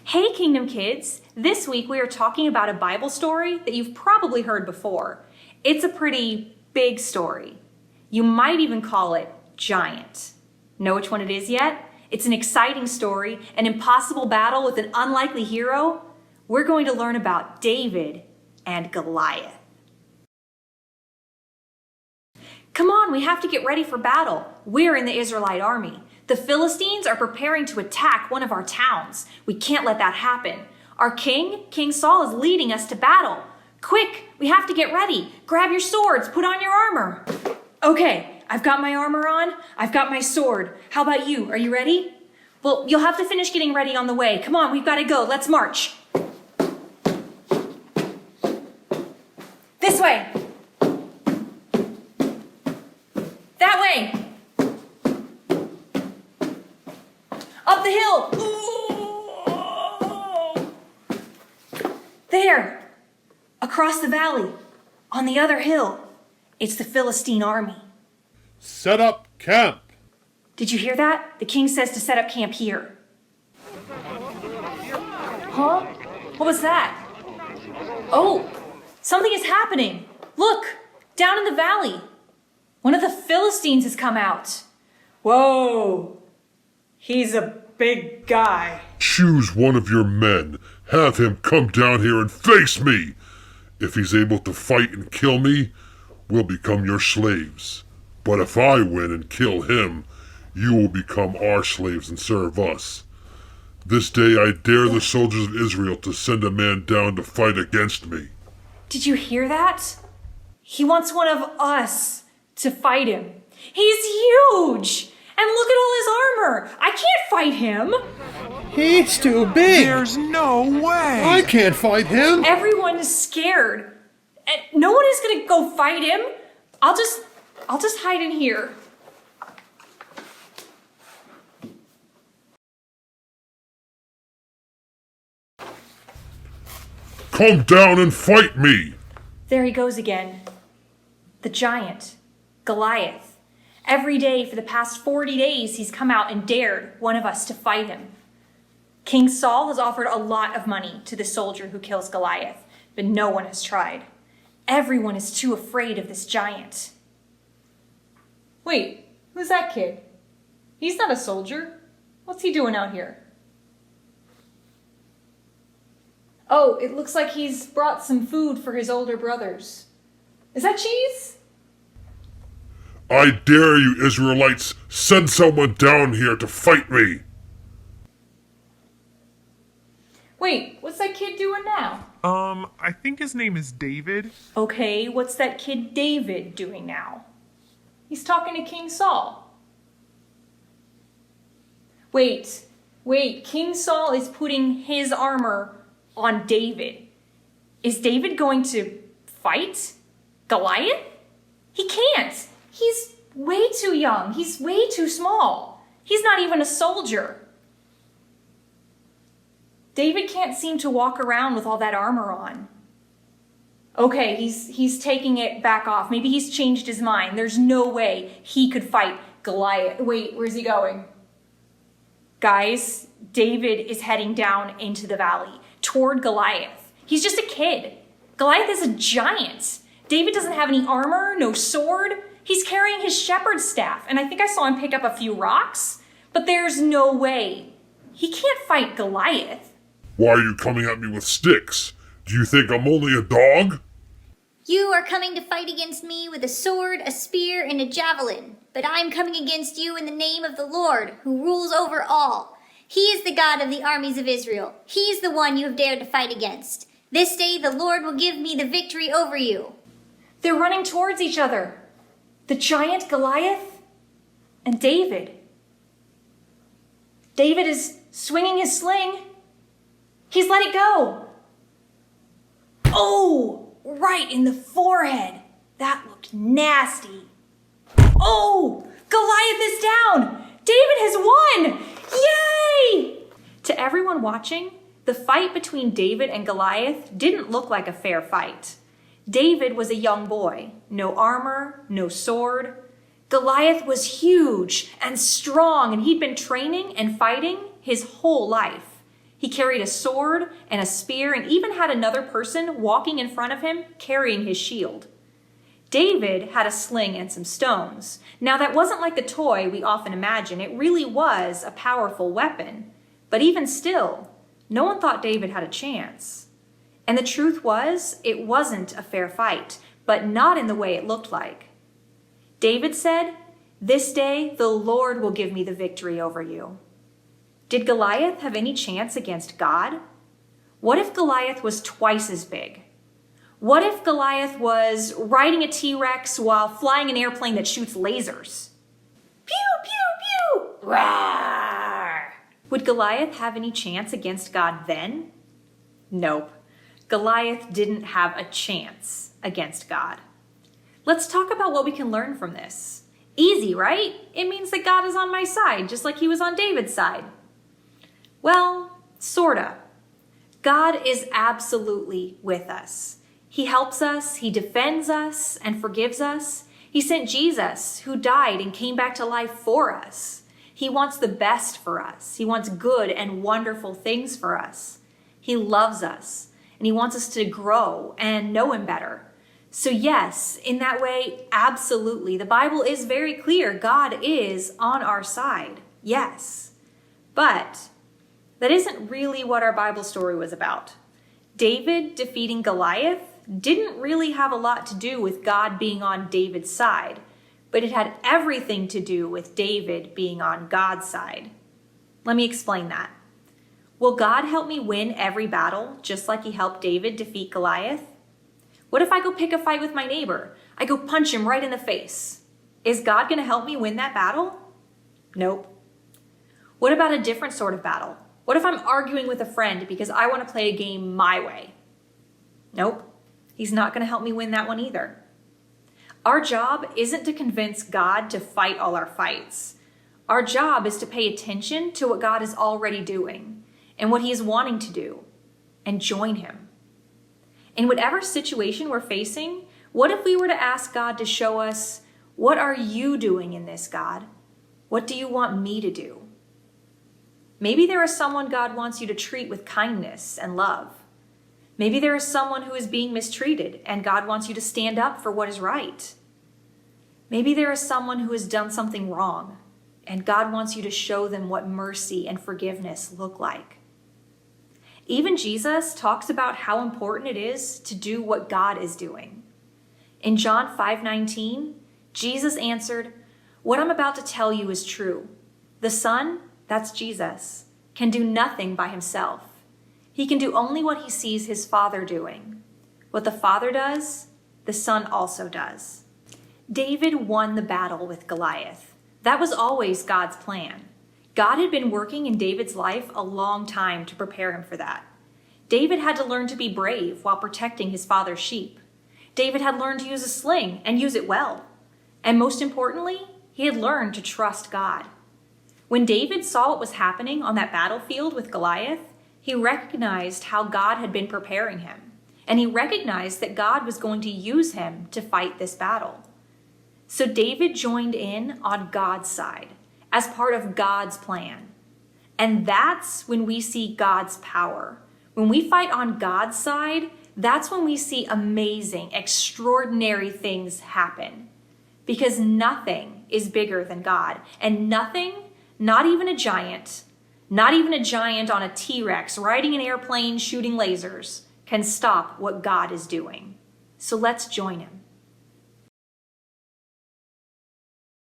Hey Kingdom Kids! This week we are talking about a Bible story that you've probably heard before. It's a pretty big story. You might even call it giant. Know which one it is yet? It's an exciting story, an impossible battle with an unlikely hero. We're going to learn about David and Goliath. Come on, we have to get ready for battle. We're in the Israelite army. The Philistines are preparing to attack one of our towns. We can't let that happen. Our king, King Saul, is leading us to battle. Quick, we have to get ready. Grab your swords, put on your armor. Okay, I've got my armor on. I've got my sword. How about you? Are you ready? Well, you'll have to finish getting ready on the way. Come on, we've got to go. Let's march. This way. That way. Up the hill. Ooh. There. Across the valley. On the other hill. It's the Philistine army. Set up camp. Did you hear that? The king says to set up camp here. Huh? What was that? Oh, something is happening. Look, down in the valley. One of the Philistines has come out. Whoa. He's a big guy. Choose one of your men. Have him come down here and face me. If he's able to fight and kill me, we'll become your slaves. But if I win and kill him, you will become our slaves and serve us. This day I dare the soldiers of Israel to send a man down to fight against me. Did you hear that? He wants one of us to fight him. He's huge! And look at all his armor! I can't fight him! He's too big! There's no way! I can't fight him! Everyone is scared. And no one is gonna go fight him. I'll just hide in here. Come down and fight me! There he goes again. The giant, Goliath. Every day for the past 40 days, he's come out and dared one of us to fight him. King Saul has offered a lot of money to the soldier who kills Goliath, but no one has tried. Everyone is too afraid of this giant. Wait, who's that kid? He's not a soldier. What's he doing out here? Oh, it looks like he's brought some food for his older brothers. Is that cheese? I dare you, Israelites, send someone down here to fight me! Wait, what's that kid doing now? I think his name is David. Okay, what's that kid David doing now? He's talking to King Saul. Wait, King Saul is putting his armor on David. Is David going to fight Goliath? He can't. He's way too young. He's way too small. He's not even a soldier. David can't seem to walk around with all that armor on. Okay, he's taking it back off. Maybe he's changed his mind. There's no way he could fight Goliath. Wait, where's he going? Guys, David is heading down into the valley toward Goliath. He's just a kid. Goliath is a giant. David doesn't have any armor, no sword. He's carrying his shepherd's staff, and I think I saw him pick up a few rocks, but there's no way. He can't fight Goliath. Why are you coming at me with sticks? Do you think I'm only a dog? You are coming to fight against me with a sword, a spear, and a javelin. But I'm coming against you in the name of the Lord, who rules over all. He is the God of the armies of Israel. He is the one you have dared to fight against. This day the Lord will give me the victory over you. They're running towards each other. The giant Goliath and David. David is swinging his sling. He's let it go. Oh, right in the forehead. That looked nasty. Oh, Goliath is down. David has won. Yay! To everyone watching, the fight between David and Goliath didn't look like a fair fight. David was a young boy, no armor, no sword. Goliath was huge and strong, and he'd been training and fighting his whole life. He carried a sword and a spear and even had another person walking in front of him carrying his shield. David had a sling and some stones. Now that wasn't like the toy we often imagine. It really was a powerful weapon. But even still, no one thought David had a chance. And the truth was, it wasn't a fair fight, but not in the way it looked like. David said, "This day the Lord will give me the victory over you." Did Goliath have any chance against God? What if Goliath was twice as big? What if Goliath was riding a T-Rex while flying an airplane that shoots lasers? Pew, pew, pew! Rawr! Would Goliath have any chance against God then? Nope. Goliath didn't have a chance against God. Let's talk about what we can learn from this. Easy, right? It means that God is on my side, just like he was on David's side. Well, sorta. God is absolutely with us. He helps us, he defends us, and forgives us. He sent Jesus, who died and came back to life for us. He wants the best for us. He wants good and wonderful things for us. He loves us, and he wants us to grow and know him better. So yes, in that way, absolutely. The Bible is very clear. God is on our side. Yes. But that isn't really what our Bible story was about. David defeating Goliath didn't really have a lot to do with God being on David's side, but it had everything to do with David being on God's side. Let me explain that. Will God help me win every battle just like he helped David defeat Goliath? What if I go pick a fight with my neighbor? I go punch him right in the face. Is God going to help me win that battle? Nope. What about a different sort of battle? What if I'm arguing with a friend because I want to play a game my way? Nope. He's not going to help me win that one either. Our job isn't to convince God to fight all our fights. Our job is to pay attention to what God is already doing and what he is wanting to do and join him. In whatever situation we're facing, what if we were to ask God to show us, what are you doing in this, God? What do you want me to do? Maybe there is someone God wants you to treat with kindness and love. Maybe there is someone who is being mistreated and God wants you to stand up for what is right. Maybe there is someone who has done something wrong and God wants you to show them what mercy and forgiveness look like. Even Jesus talks about how important it is to do what God is doing. In John 5:19, Jesus answered, "What I'm about to tell you is true. The Son, that's Jesus, can do nothing by himself. He can do only what he sees his Father doing. What the Father does, the Son also does." David won the battle with Goliath. That was always God's plan. God had been working in David's life a long time to prepare him for that. David had to learn to be brave while protecting his father's sheep. David had learned to use a sling and use it well. And most importantly, he had learned to trust God. When David saw what was happening on that battlefield with Goliath, he recognized how God had been preparing him. And he recognized that God was going to use him to fight this battle. So David joined in on God's side as part of God's plan. And that's when we see God's power. When we fight on God's side, that's when we see amazing, extraordinary things happen. Because nothing is bigger than God. And nothing, not even a giant on a T-Rex riding an airplane shooting lasers, can stop what God is doing. So let's join him.